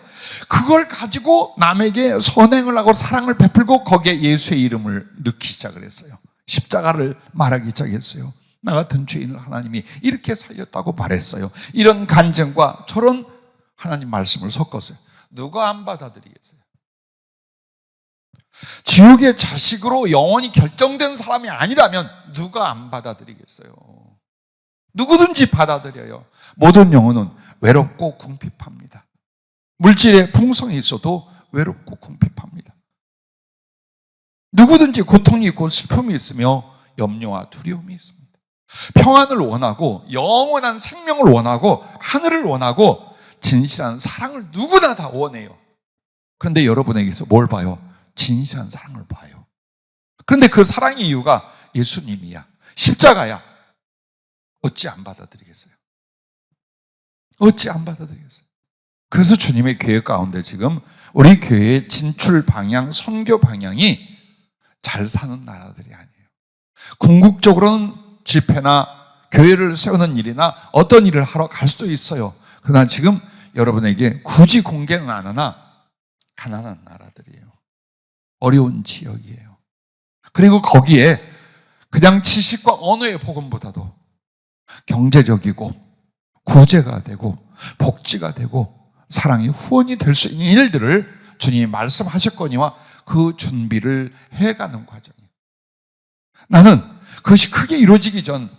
그걸 가지고 남에게 선행을 하고 사랑을 베풀고 거기에 예수의 이름을 넣기 시작을 했어요. 십자가를 말하기 시작했어요. 나 같은 죄인을 하나님이 이렇게 살렸다고 말했어요. 이런 간증과 저런 하나님 말씀을 섞었어요. 누가 안 받아들이겠어요? 지옥의 자식으로 영원히 결정된 사람이 아니라면 누가 안 받아들이겠어요? 누구든지 받아들여요. 모든 영혼은 외롭고 궁핍합니다. 물질의 풍성이 있어도 외롭고 궁핍합니다. 누구든지 고통이 있고 슬픔이 있으며 염려와 두려움이 있습니다. 평안을 원하고 영원한 생명을 원하고 하늘을 원하고 진실한 사랑을 누구나 다 원해요. 그런데 여러분에게서 뭘 봐요? 진실한 사랑을 봐요. 그런데 그 사랑의 이유가 예수님이야. 십자가야. 어찌 안 받아들이겠어요? 어찌 안 받아들이겠어요? 그래서 주님의 계획 가운데 지금 우리 교회의 진출 방향, 선교 방향이 잘 사는 나라들이 아니에요. 궁극적으로는 집회나 교회를 세우는 일이나 어떤 일을 하러 갈 수도 있어요. 그러나 지금 여러분에게 굳이 공개는 안 하나 가난한 나라들이에요. 어려운 지역이에요. 그리고 거기에 그냥 지식과 언어의 복음보다도 경제적이고 구제가 되고 복지가 되고 사랑의 후원이 될 수 있는 일들을 주님이 말씀하셨거니와 그 준비를 해가는 과정이에요. 나는 그것이 크게 이루어지기 전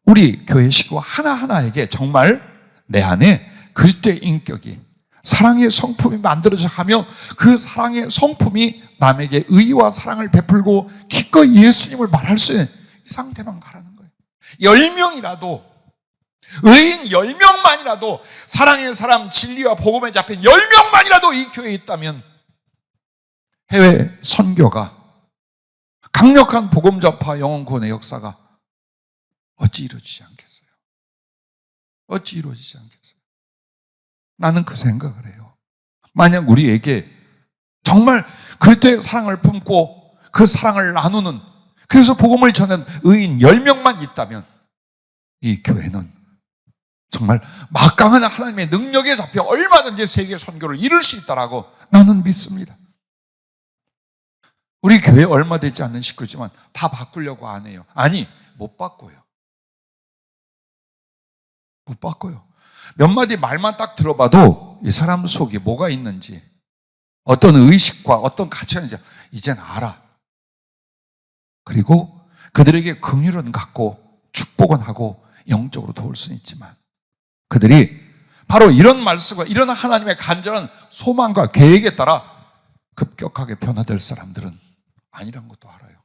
우리 교회 식구 하나하나에게 정말 내 안에 그리스도의 인격이 사랑의 성품이 만들어져 가며 그 사랑의 성품이 남에게 의와 사랑을 베풀고 기꺼이 예수님을 말할 수 있는 이 상태만 가라는 거예요. 10명이라도 의인 10명만이라도 사랑의 사람 진리와 복음에 잡힌 10명만이라도 이 교회에 있다면 해외 선교가 강력한 복음 전파 영혼 구원의 역사가 어찌 이루어지지 않겠어요? 어찌 이루어지지 않겠어요? 나는 그 생각을 해요. 만약 우리에게 정말 그리스도의 사랑을 품고 그 사랑을 나누는, 그래서 복음을 전하는 의인 10명만 있다면 이 교회는 정말 막강한 하나님의 능력에 잡혀 얼마든지 세계 선교를 이룰 수 있다라고 나는 믿습니다. 우리 교회 얼마 되지 않는 식구지만 다 바꾸려고 안 해요. 아니, 못 바꿔요. 못 바꿔요. 몇 마디 말만 딱 들어봐도 이 사람 속에 뭐가 있는지, 어떤 의식과 어떤 가치가 있는지 이젠 알아. 그리고 그들에게 긍휼은 갖고 축복은 하고 영적으로 도울 수는 있지만, 그들이 바로 이런 말씀과 이런 하나님의 간절한 소망과 계획에 따라 급격하게 변화될 사람들은 아니란 것도 알아요.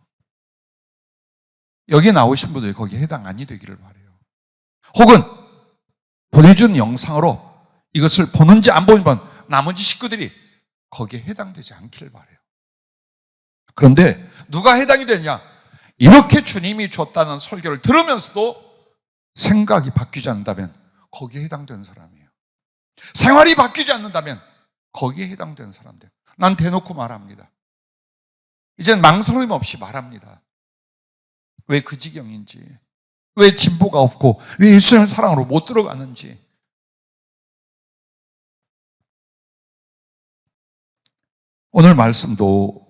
여기 나오신 분들이 거기에 해당 아니 되기를 바라요. 혹은 보내준 영상으로 이것을 보는지 안 보는지 나머지 식구들이 거기에 해당되지 않기를 바라요. 그런데 누가 해당이 되냐? 이렇게 주님이 줬다는 설교를 들으면서도 생각이 바뀌지 않는다면 거기에 해당되는 사람이에요. 생활이 바뀌지 않는다면 거기에 해당되는 사람들. 난 대놓고 말합니다. 이젠 망설임 없이 말합니다. 왜 그 지경인지, 왜 진보가 없고 왜 예수님의 사랑으로 못 들어가는지. 오늘 말씀도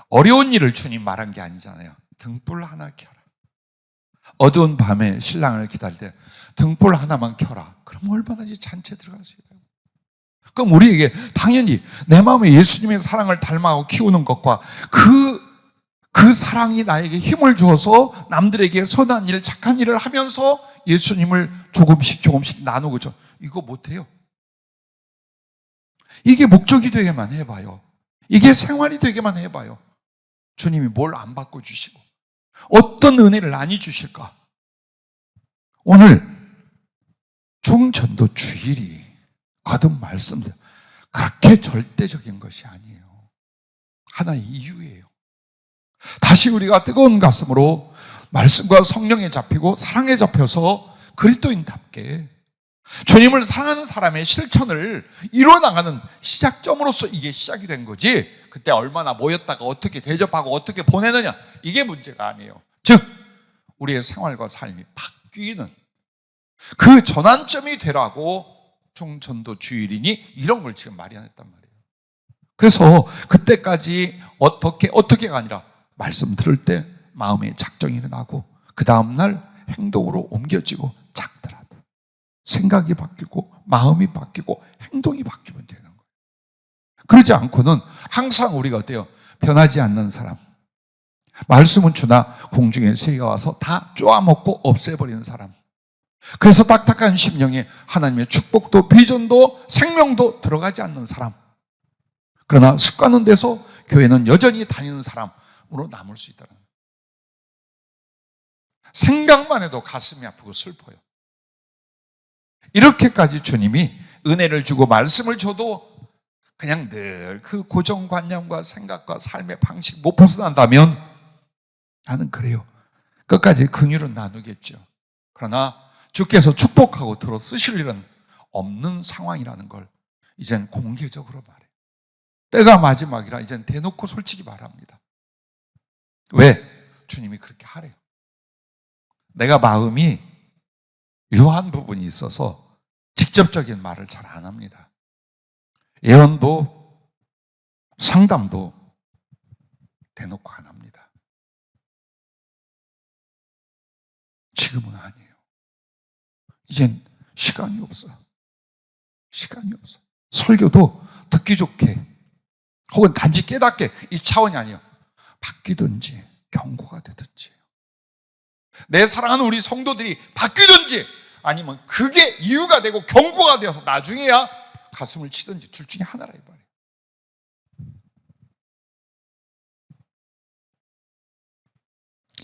어려운 일을 주님 말한 게 아니잖아요. 등불 하나 켜라. 어두운 밤에 신랑을 기다릴 때 등불 하나만 켜라. 그럼 얼마든지 잔치에 들어갈 수 있어요. 그럼 우리에게 당연히 내 마음에 예수님의 사랑을 닮아가고 키우는 것과 그 사랑이 나에게 힘을 주어서 남들에게 선한 일, 착한 일을 하면서 예수님을 조금씩 나누고 이거 못해요. 이게 목적이 되게만 해봐요. 이게 생활이 되게만 해봐요. 주님이 뭘 안 바꿔주시고 어떤 은혜를 안 해주실까? 오늘 총전도 주일이 거듭 말씀들 그렇게 절대적인 것이 아니에요. 하나의 이유예요. 다시 우리가 뜨거운 가슴으로 말씀과 성령에 잡히고 사랑에 잡혀서 그리스도인답게 주님을 사랑하는 사람의 실천을 이뤄나가는 시작점으로서 이게 시작이 된 거지, 그때 얼마나 모였다가 어떻게 대접하고 어떻게 보내느냐 이게 문제가 아니에요. 즉 우리의 생활과 삶이 바뀌는 그 전환점이 되라고 총전도 주일이니 이런 걸 지금 마련했단 말이에요. 그래서 그때까지 어떻게가 아니라 말씀 들을 때 마음의 작정이 일어나고 그 다음날 행동으로 옮겨지고 작더라도 생각이 바뀌고 마음이 바뀌고 행동이 바뀌면 되는 거예요. 그러지 않고는 항상 우리가 어때요? 변하지 않는 사람, 말씀은 주나 공중에 새가 와서 다 쪼아먹고 없애버리는 사람, 그래서 딱딱한 심령에 하나님의 축복도 비전도 생명도 들어가지 않는 사람, 그러나 습관은 돼서 교회는 여전히 다니는 사람으로 남을 수 있다는 거예요. 생각만 해도 가슴이 아프고 슬퍼요. 이렇게까지 주님이 은혜를 주고 말씀을 줘도 그냥 늘 그 고정관념과 생각과 삶의 방식 못 벗어난다면 나는 그래요. 끝까지 긍휼은 나누겠죠. 그러나 주께서 축복하고 들어 쓰실 일은 없는 상황이라는 걸 이젠 공개적으로 말해요. 때가 마지막이라 이젠 대놓고 솔직히 말합니다. 왜? 주님이 그렇게 하래요. 내가 마음이 유한 부분이 있어서 직접적인 말을 잘 안 합니다. 예언도 상담도 대놓고 안 합니다. 지금은 아니에요. 이젠 시간이 없어. 시간이 없어. 설교도 듣기 좋게 혹은 단지 깨닫게 이 차원이 아니에요. 바뀌든지 경고가 되든지 내 사랑하는 우리 성도들이 바뀌든지 아니면 그게 이유가 되고 경고가 되어서 나중에야 가슴을 치든지 둘 중에 하나라 이 말이에요.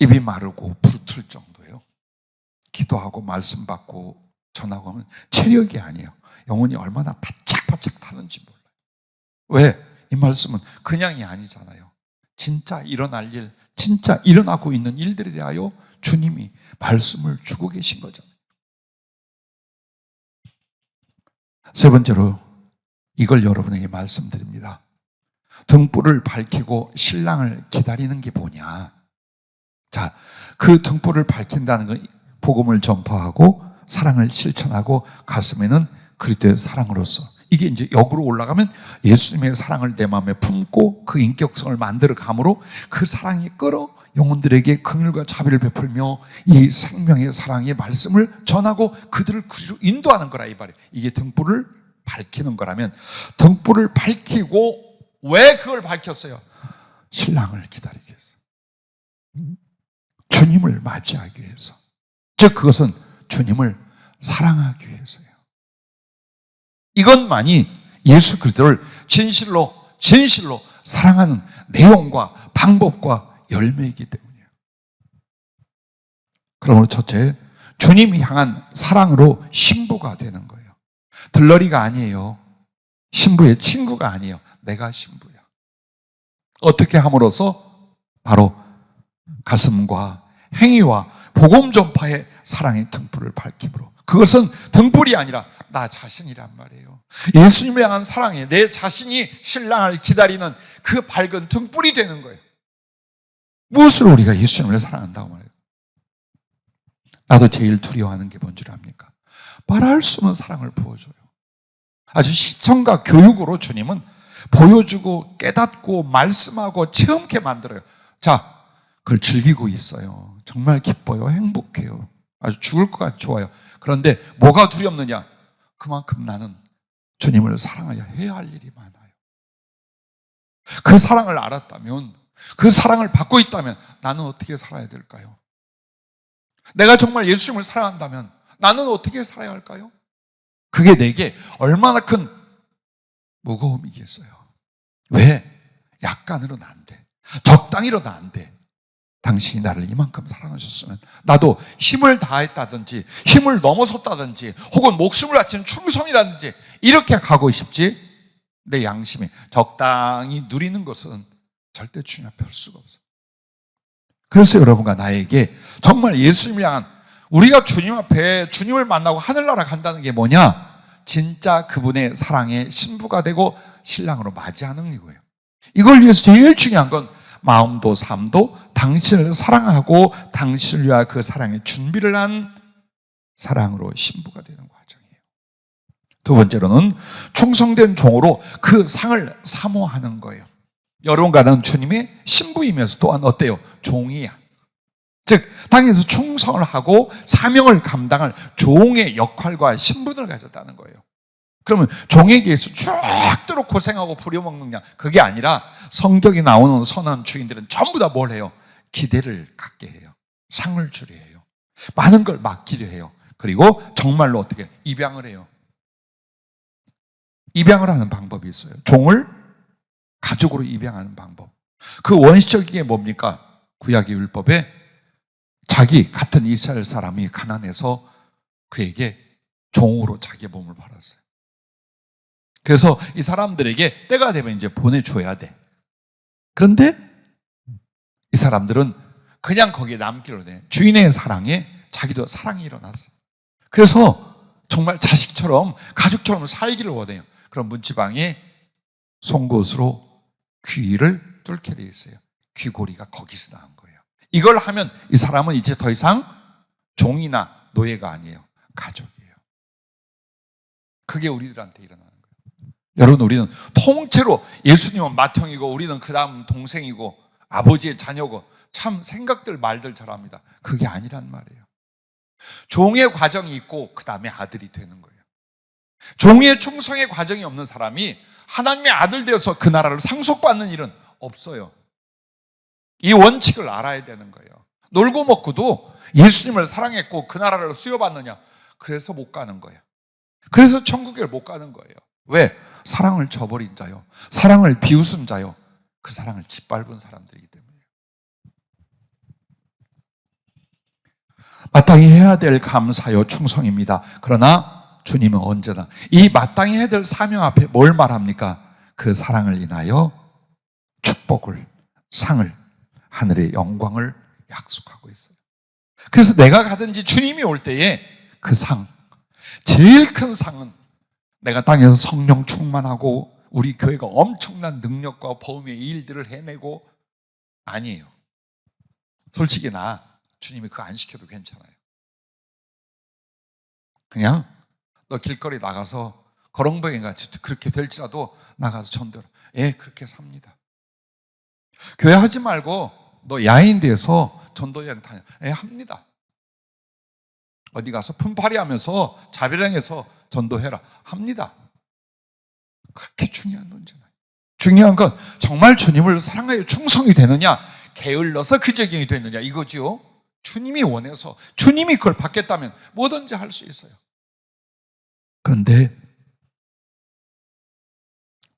입이 마르고 부르틀 정도예요. 기도하고 말씀 받고 전하고 하면 체력이 아니에요. 영혼이 얼마나 바짝바짝 타는지 몰라요. 왜? 이 말씀은 그냥이 아니잖아요. 진짜 일어날 일, 진짜 일어나고 있는 일들에 대하여 주님이 말씀을 주고 계신 거잖아요. 세 번째로 이걸 여러분에게 말씀드립니다. 등불을 밝히고 신랑을 기다리는 게 뭐냐? 자, 그 등불을 밝힌다는 건 복음을 전파하고 사랑을 실천하고 가슴에는 그리스도의 사랑으로서 이게 이제 역으로 올라가면 예수님의 사랑을 내 마음에 품고 그 인격성을 만들어 감으로 그 사랑이 끌어 영혼들에게 긍휼과 자비를 베풀며 이 생명의 사랑의 말씀을 전하고 그들을 그리로 인도하는 거라 이 말이에요. 이게 등불을 밝히는 거라면, 등불을 밝히고 왜 그걸 밝혔어요? 신랑을 기다리기 위해서, 주님을 맞이하기 위해서, 즉 그것은 주님을 사랑하기 위해서예요. 이것만이 예수 그리스도를 진실로 사랑하는 내용과 방법과 열매이기 때문이에요. 그러므로 첫째, 주님이 향한 사랑으로 신부가 되는 거예요. 들러리가 아니에요. 신부의 친구가 아니에요. 내가 신부야. 어떻게 함으로써? 바로 가슴과 행위와 복음 전파의 사랑의 등불을 밝힘으로. 그것은 등불이 아니라 나 자신이란 말이에요. 예수님을 향한 사랑에 내 자신이 신랑을 기다리는 그 밝은 등불이 되는 거예요. 무엇으로 우리가 예수님을 사랑한다고 말해요? 나도 제일 두려워하는 게 뭔 줄 압니까? 말할 수 없는 사랑을 부어줘요. 아주 시청과 교육으로 주님은 보여주고 깨닫고 말씀하고 체험케 만들어요. 자, 그걸 즐기고 있어요. 정말 기뻐요. 행복해요. 아주 죽을 것 같이 좋아요. 그런데 뭐가 두렵느냐? 그만큼 나는 주님을 사랑하여 해야 할 일이 많아요. 그 사랑을 알았다면, 그 사랑을 받고 있다면 나는 어떻게 살아야 될까요? 내가 정말 예수님을 사랑한다면 나는 어떻게 살아야 할까요? 그게 내게 얼마나 큰 무거움이겠어요. 왜? 약간으로는 안 돼. 적당히로는 안 돼. 당신이 나를 이만큼 사랑하셨으면 나도 힘을 다했다든지 힘을 넘어섰다든지 혹은 목숨을 바치는 충성이라든지 이렇게 가고 싶지, 내 양심이 적당히 누리는 것은 절대 주님 앞에 할 수가 없어요. 그래서 여러분과 나에게 정말 예수님을 향한, 우리가 주님 앞에 주님을 만나고 하늘나라 간다는 게 뭐냐? 진짜 그분의 사랑의 신부가 되고 신랑으로 맞이하는 거예요. 이걸 위해서 제일 중요한 건 마음도 삶도 당신을 사랑하고 당신을 위하여 그 사랑의 준비를 한 사랑으로 신부가 되는 과정이에요. 두 번째로는 충성된 종으로 그 상을 사모하는 거예요. 여러분과 나는 주님의 신부이면서 또한 어때요? 종이야. 즉 당에서 충성을 하고 사명을 감당할 종의 역할과 신분을 가졌다는 거예요. 그러면 종에게서 죽도록 고생하고 부려먹느냐? 그게 아니라 성경에 나오는 선한 주인들은 전부 다 뭘 해요? 기대를 갖게 해요. 상을 주려 해요. 많은 걸 맡기려 해요. 그리고 정말로 어떻게 입양을 해요. 입양을 하는 방법이 있어요. 종을 가족으로 입양하는 방법. 그 원시적인 게 뭡니까? 구약의 율법에 자기 같은 이스라엘 사람이 가난해서 그에게 종으로 자기의 몸을 팔았어요. 그래서 이 사람들에게 때가 되면 이제 보내줘야 돼. 그런데 이 사람들은 그냥 거기에 남기로 돼. 주인의 사랑에 자기도 사랑이 일어났어요. 그래서 정말 자식처럼 가족처럼 살기를 원해요. 그럼 문지방에 송곳으로 귀를 뚫게 돼 있어요. 귀고리가 거기서 나온 거예요. 이걸 하면 이 사람은 이제 더 이상 종이나 노예가 아니에요. 가족이에요. 그게 우리들한테 일어나는 거예요. 여러분, 우리는 통째로 예수님은 맏형이고 우리는 그 다음 동생이고 아버지의 자녀고 참 생각들 말들 잘합니다. 그게 아니란 말이에요. 종의 과정이 있고 그 다음에 아들이 되는 거예요. 종의 충성의 과정이 없는 사람이 하나님의 아들 되어서 그 나라를 상속받는 일은 없어요. 이 원칙을 알아야 되는 거예요. 놀고 먹고도 예수님을 사랑했고 그 나라를 수여받느냐? 그래서 못 가는 거예요. 그래서 천국에 못 가는 거예요. 왜? 사랑을 저버린 자요, 사랑을 비웃은 자요, 그 사랑을 짓밟은 사람들이기 때문이에요. 마땅히 해야 될 감사요 충성입니다. 그러나 주님은 언제나 이 마땅히 해야 될 사명 앞에 뭘 말합니까? 그 사랑을 인하여 축복을, 상을, 하늘의 영광을 약속하고 있어요. 그래서 내가 가든지 주님이 올 때에 그 상, 제일 큰 상은 내가 땅에서 성령 충만하고 우리 교회가 엄청난 능력과 보험의 일들을 해내고 아니에요. 솔직히 나 주님이 그거 안 시켜도 괜찮아요. 그냥 너 길거리 나가서 거렁뱅이 같이 그렇게 될지라도 나가서 전도를. 예, 그렇게 삽니다. 교회 하지 말고 너 야인 돼서 전도 여행 다녀. 합니다. 어디 가서 품팔이 하면서 자비랑해서 전도해라. 합니다. 그렇게 중요한 문제는. 중요한 건 정말 주님을 사랑하여 충성이 되느냐, 게을러서 그 적용이 되느냐 이거죠. 주님이 원해서 주님이 그걸 받겠다면 뭐든지 할 수 있어요. 그런데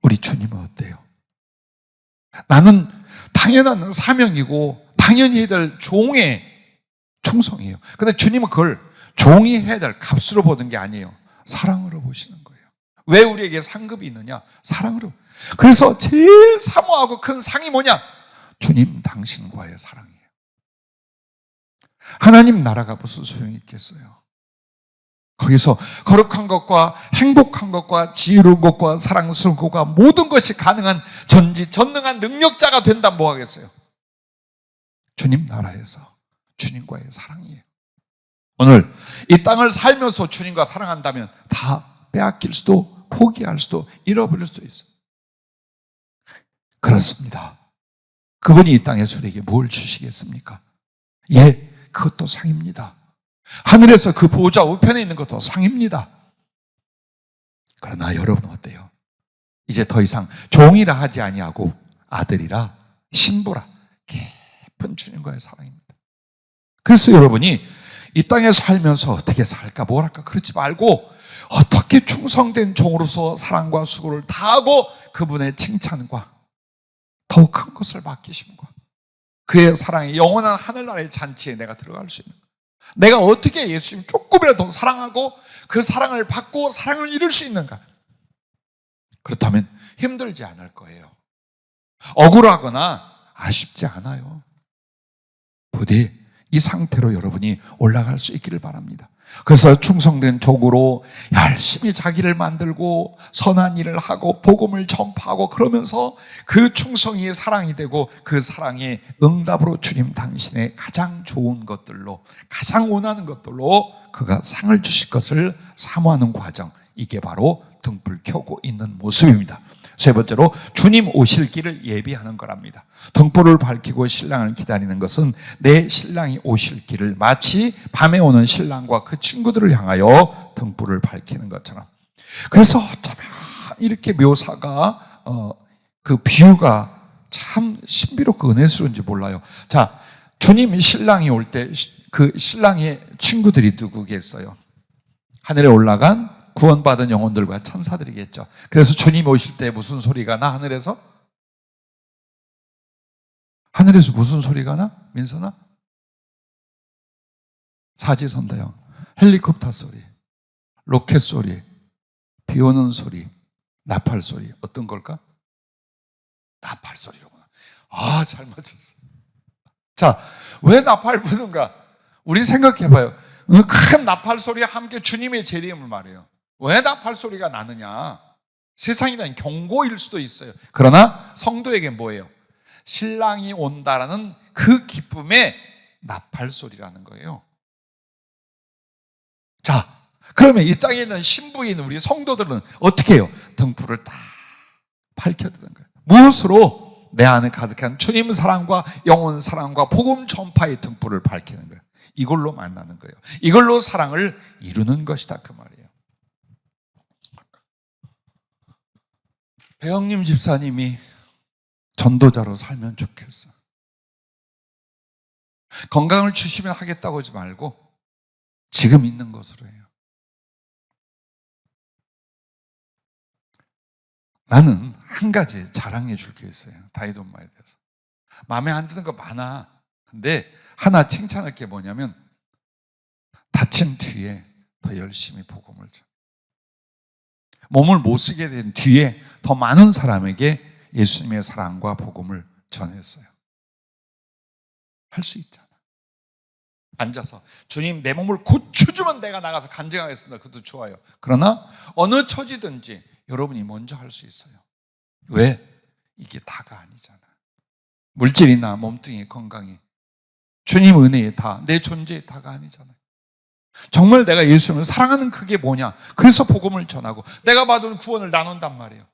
우리 주님은 어때요? 나는 당연한 사명이고 당연히 해야 될 종의 충성이에요. 그런데 주님은 그걸 종이 해야 될 값으로 보는 게 아니에요. 사랑으로 보시는 거예요. 왜 우리에게 상급이 있느냐? 사랑으로. 그래서 제일 사모하고 큰 상이 뭐냐? 주님 당신과의 사랑이에요. 하나님 나라가 무슨 소용이 있겠어요? 거기서 거룩한 것과 행복한 것과 지혜로운 것과 사랑스러운 것과 모든 것이 가능한 전지전능한 능력자가 된다면 뭐 하겠어요? 주님 나라에서 주님과의 사랑이에요. 오늘 이 땅을 살면서 주님과 사랑한다면 다 빼앗길 수도 포기할 수도 잃어버릴 수도 있어요. 그렇습니다. 그분이 이 땅에서 우리에게 뭘 주시겠습니까? 예, 그것도 상입니다. 하늘에서 그 보좌 우편에 있는 것도 상입니다. 그러나 여러분 어때요? 이제 더 이상 종이라 하지 아니하고 아들이라 신부라 깊은 주님과의 사랑입니다. 그래서 여러분이 이 땅에 살면서 어떻게 살까 뭘 할까 그러지 말고 어떻게 충성된 종으로서 사랑과 수고를 다하고 그분의 칭찬과 더욱 큰 것을 맡기심과 그의 사랑이 영원한 하늘나라의 잔치에 내가 들어갈 수 있는, 내가 어떻게 예수님 조금이라도 사랑하고 그 사랑을 받고 사랑을 이룰 수 있는가? 그렇다면 힘들지 않을 거예요. 억울하거나 아쉽지 않아요. 부디 이 상태로 여러분이 올라갈 수 있기를 바랍니다. 그래서 충성된 종으로 열심히 자기를 만들고 선한 일을 하고 복음을 전파하고 그러면서 그 충성이 사랑이 되고 그 사랑의 응답으로 주님 당신의 가장 좋은 것들로 가장 원하는 것들로 그가 상을 주실 것을 사모하는 과정, 이게 바로 등불 켜고 있는 모습입니다. 세 번째로 주님 오실 길을 예비하는 거랍니다. 등불을 밝히고 신랑을 기다리는 것은 내 신랑이 오실 길을 마치 밤에 오는 신랑과 그 친구들을 향하여 등불을 밝히는 것처럼. 그래서 어쩌면 이렇게 묘사가 그 비유가 참 신비롭고 은혜스러운지 몰라요. 자, 주님 신랑이 올 때 그 신랑의 친구들이 누구겠어요? 하늘에 올라간 구원받은 영혼들과 천사들이겠죠. 그래서 주님 오실 때 무슨 소리가 나? 하늘에서 무슨 소리가 나? 민선아? 사지선다형, 헬리콥터 소리, 로켓 소리, 비 오는 소리, 나팔 소리. 어떤 걸까? 나팔 소리로구나. 아, 잘 맞췄어. 자, 왜 나팔 부는가? 우리 생각해봐요. 큰 나팔 소리와 함께 주님의 재림을 말해요. 왜 나팔 소리가 나느냐? 세상에 대한 경고일 수도 있어요. 그러나 성도에게 뭐예요? 신랑이 온다라는 그 기쁨의 나팔 소리라는 거예요. 자, 그러면 이 땅에 있는 신부인 우리 성도들은 어떻게 해요? 등불을 다 밝혀드는 거예요. 무엇으로? 내 안에 가득한 주님 사랑과 영혼 사랑과 복음 전파의 등불을 밝히는 거예요. 이걸로 만나는 거예요. 이걸로 사랑을 이루는 것이다 그 말이에요. 배영림 집사님이 전도자로 살면 좋겠어. 건강을 주시면 하겠다고 하지 말고 지금 있는 것으로 해요. 나는 한 가지 자랑해 줄 게 있어요. 다윗 엄마에 대해서. 마음에 안 드는 거 많아. 근데 하나 칭찬할 게 뭐냐면 다친 뒤에 더 열심히 복음을 줘. 몸을 못 쓰게 된 뒤에 더 많은 사람에게 예수님의 사랑과 복음을 전했어요. 할 수 있잖아. 앉아서 주님 내 몸을 고쳐주면 내가 나가서 간증하겠습니다. 그것도 좋아요. 그러나 어느 처지든지 여러분이 먼저 할 수 있어요. 왜? 이게 다가 아니잖아. 물질이나 몸뚱이 건강이 주님 은혜에 다, 내 존재의 다가 아니잖아요. 정말 내가 예수님을 사랑하는 그게 뭐냐? 그래서 복음을 전하고 내가 받은 구원을 나눈단 말이에요.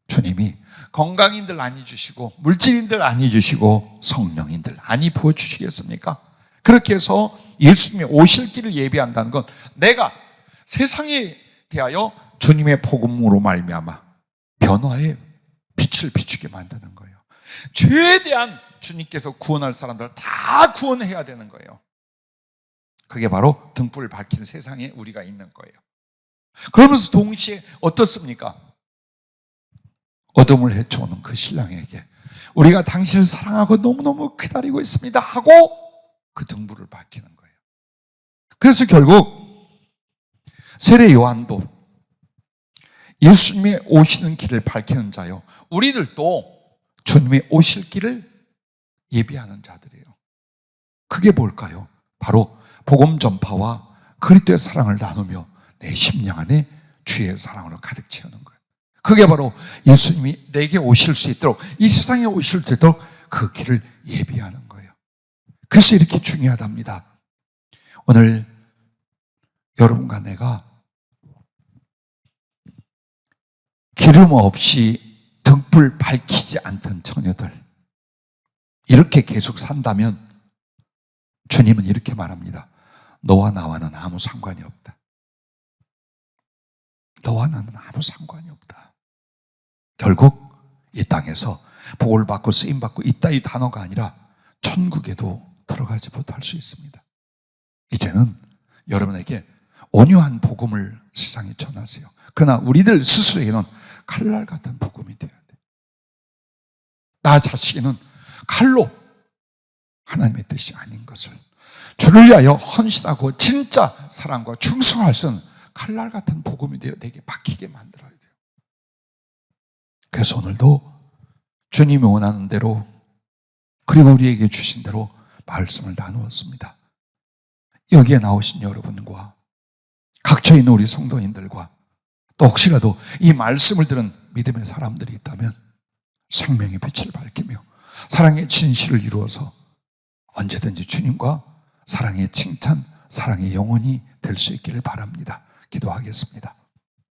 주님이 건강인들 안위 주시고 물질인들 안위 주시고 성령인들 안위 부어주시겠습니까? 그렇게 해서 예수님이 오실 길을 예비한다는 건 내가 세상에 대하여 주님의 복음으로 말미암아 변화의 빛을 비추게 만드는 거예요. 죄에 대한 주님께서 구원할 사람들을 다 구원해야 되는 거예요. 그게 바로 등불을 밝힌 세상에 우리가 있는 거예요. 그러면서 동시에 어떻습니까? 어둠을 헤쳐오는 그 신랑에게 우리가 당신을 사랑하고 너무너무 기다리고 있습니다 하고 그 등불을 밝히는 거예요. 그래서 결국 세례 요한도 예수님의 오시는 길을 밝히는 자요, 우리들도 주님의 오실 길을 예비하는 자들이에요. 그게 뭘까요? 바로 복음 전파와 그리스도의 사랑을 나누며 내 심령 안에 주의 사랑으로 가득 채우는 거예요. 그게 바로 예수님이 내게 오실 수 있도록, 이 세상에 오실 수 있도록 그 길을 예비하는 거예요. 그래서 이렇게 중요하답니다. 오늘 여러분과 내가 기름 없이 등불 밝히지 않던 처녀들, 이렇게 계속 산다면 주님은 이렇게 말합니다. 너와 나와는 아무 상관이 없다. 너와 나는 아무 상관이 없다. 결국 이 땅에서 복을 받고 쓰임받고 이따위 단어가 아니라 천국에도 들어가지 못할 수 있습니다. 이제는 여러분에게 온유한 복음을 세상에 전하세요. 그러나 우리들 스스로에게는 칼날 같은 복음이 되어야 돼. 나 자식에는 칼로 하나님의 뜻이 아닌 것을, 주를 위하여 헌신하고 진짜 사랑과 충성할 수 있는 칼날 같은 복음이 되어 내게 박히게 만들어야 돼요. 그래서 오늘도 주님이 원하는 대로, 그리고 우리에게 주신 대로 말씀을 나누었습니다. 여기에 나오신 여러분과 각처에 있는 우리 성도님들과 또 혹시라도 이 말씀을 들은 믿음의 사람들이 있다면 생명의 빛을 밝히며 사랑의 진실을 이루어서 언제든지 주님과 사랑의 칭찬, 사랑의 영혼이 될 수 있기를 바랍니다. 기도하겠습니다.